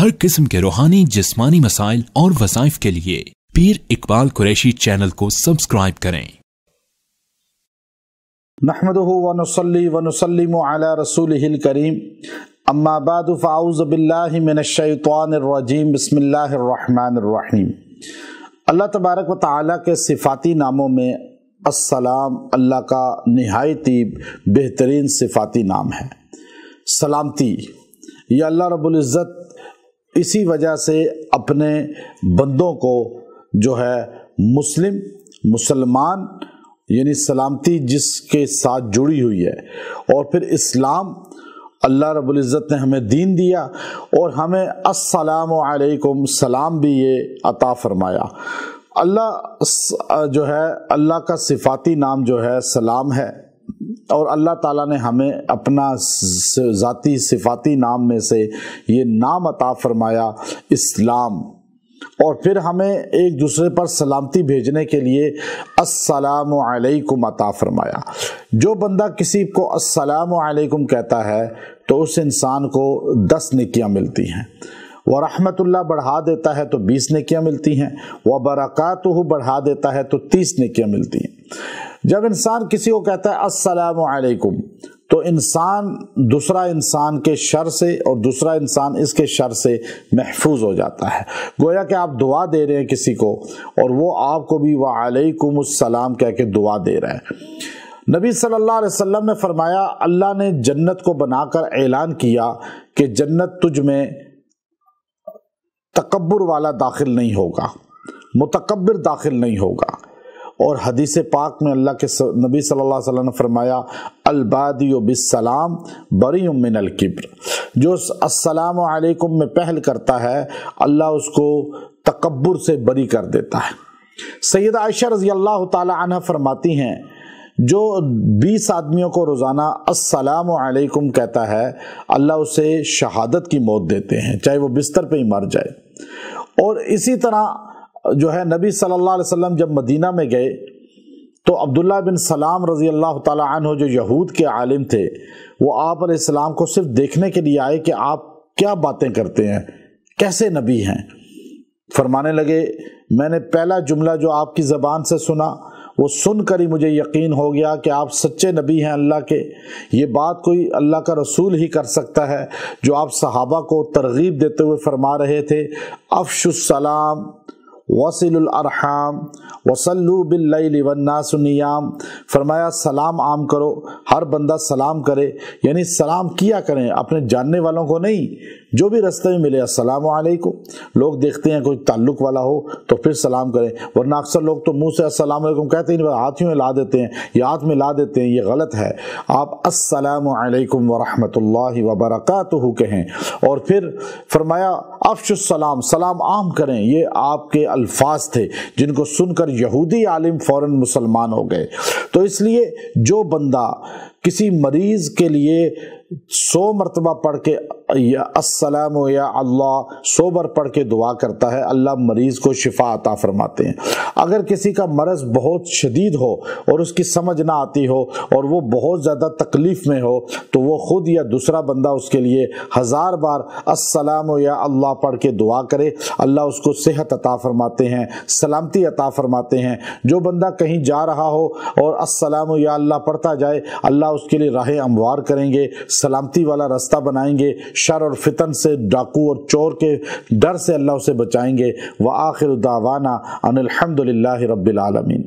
हर किस्म के रूहानी जिस्मानी मसाइल और वज़ाइफ के लिए पीर इकबाल कुरैशी चैनल को सब्सक्राइब करें। नहमदुहु व नुसल्ली व नुसल्लिमु अला रसूलिहिल करीम, अम्मा बादु फ़अऊज़ु बिल्लाहि मिनश शैतानिर रजीम, बिस्मिल्लाहिर रहमानिर रहीम। अल्लाह तबारक व तआला के सिफ़ाती नामों में अस्सलाम अल्लाह का निहायती बेहतरीन सिफ़ाती नाम है। सलामती, ये अल्लाह रब्बुल इज़्ज़त इसी वजह से अपने बंदों को जो है मुसलमान यानी सलामती जिसके साथ जुड़ी हुई है, और फिर इस्लाम अल्लाह रब्बुल इज़्ज़त ने हमें दीन दिया और हमें अस्सलामु अलैकुम सलाम भी ये अता फरमाया। अल्लाह जो है, अल्लाह का सिफ़ाती नाम जो है सलाम है, और अल्लाह ताला ने हमें अपना ज़ाती सिफ़ाती नाम में से ये नाम अता फरमाया इस्लाम, और फिर हमें एक दूसरे पर सलामती भेजने के लिए अस्सलामु अलैकुम अता फरमाया। जो बंदा किसी को अस्सलामु अलैकुम कहता है तो उस इंसान को 10 नेकियां मिलती हैं। व रहमतुल्लाह बढ़ा देता है तो 20 नेकियां मिलती हैं। व बरकातुहु बढ़ा देता है तो 30 नेकियां मिलती हैं। जब इंसान किसी को कहता है अस्सलामु अलैकुम तो इंसान दूसरा इंसान के शर से और दूसरा इंसान इसके शर से महफूज हो जाता है। गोया कि आप दुआ दे रहे हैं किसी को और वो आपको भी वालेकुमुस्सलाम कह के दुआ दे रहा है। नबी सल्लल्लाहु अलैहि वसल्लम ने फरमाया, अल्लाह ने जन्नत को बनाकर ऐलान किया कि जन्नत तुझ में तकब्बुर वाला दाखिल नहीं होगा, मुतकब्बिर दाखिल नहीं होगा। और हदीस पाक में अल्लाह के नबी सल्लल्लाहु अलैहि वसल्लम ने फरमाया, अल-बादियु बिस्सलाम बरीउम मिनल किब्र। जो अस्सलामु अलैकुम में पहल करता है अल्लाह उसको तकब्बुर से बरी कर देता है। सैयदा आयशा रज़ी अल्लाह ताला अन्हा फरमाती हैं, जो 20 आदमियों को रोज़ाना अस्सलामु अलैकुम कहता है अल्लाह उसे शहादत की मौत देते हैं, चाहे वो बिस्तर पे ही मर जाए। और इसी तरह जो है नबी सल्लल्लाहु अलैहि वसल्लम जब मदीना में गए तो अब्दुल्लाह बिन सलाम रज़ी अल्लाह ताला अन्हु जो यहूद के आलिम थे, वो आप अलैहिस्सलाम को सिर्फ देखने के लिए आए कि आप क्या बातें करते हैं, कैसे नबी हैं। फरमाने लगे, मैंने पहला जुमला जो आपकी ज़बान से सुना वो सुनकर ही मुझे यकीन हो गया कि आप सच्चे नबी हैं अल्लाह के। ये बात कोई अल्लाह का रसूल ही कर सकता है जो आप सहाबा को तरगीब देते हुए फरमा रहे थे, अफ़शुस सलाम वसिलुल अरहाम वसल्लु बिल्लैलि वन्नासु नियाम। फरमाया सलाम आम करो, हर बंदा सलाम करे, यानी सलाम किया करें अपने जानने वालों को नहीं, जो भी रास्ते में मिले अस्सलामु अलैकुम। लोग देखते हैं कोई ताल्लुक वाला हो तो फिर सलाम करें, वरना अक्सर लोग तो मुंह से अस्सलामु अलैकुम कहते ही नहीं, हाथ में ला देते हैं या हाथ में ला देते हैं, ये गलत है। आप अस्सलामु अलैकुम व रहमतुल्लाहि व बरकातुहू कहें। और फिर फरमाया अफ़शुस सलाम, सलाम आम करें। ये आपके अल्फाज थे जिनको सुनकर यहूदी आलिम फौरन मुसलमान हो गए। तो इसलिए जो बंदा किसी मरीज के लिए 100 मरतबा पढ़ के या अस्सलामु या अल्लाह 100 बार पढ़ के दुआ करता है, अल्लाह मरीज को शिफा अता फरमाते हैं। अगर किसी का मरज बहुत शदीद हो और उसकी समझ ना आती हो और वो बहुत ज़्यादा तकलीफ में हो तो वो खुद या दूसरा बंदा उसके लिए 1000 बार अस्सलामु या अल्लाह पढ़ के दुआ करे, अल्लाह उसको सेहत अता फरमाते हैं, सलामती अता फरमाते हैं। जो बंदा कहीं जा रहा हो और अस्सलामु या अल्लाह पढ़ता जाए, अल्लाह उसके लिए राह हमवार करेंगे, सलामती वाला रास्ता बनाएंगे, शर और फितन से, डाकू और चोर के डर से अल्लाह उसे बचाएंगे। व आखिर दावाना अनिल हम्दुलिल्लाहि रब्बिल आलमीन।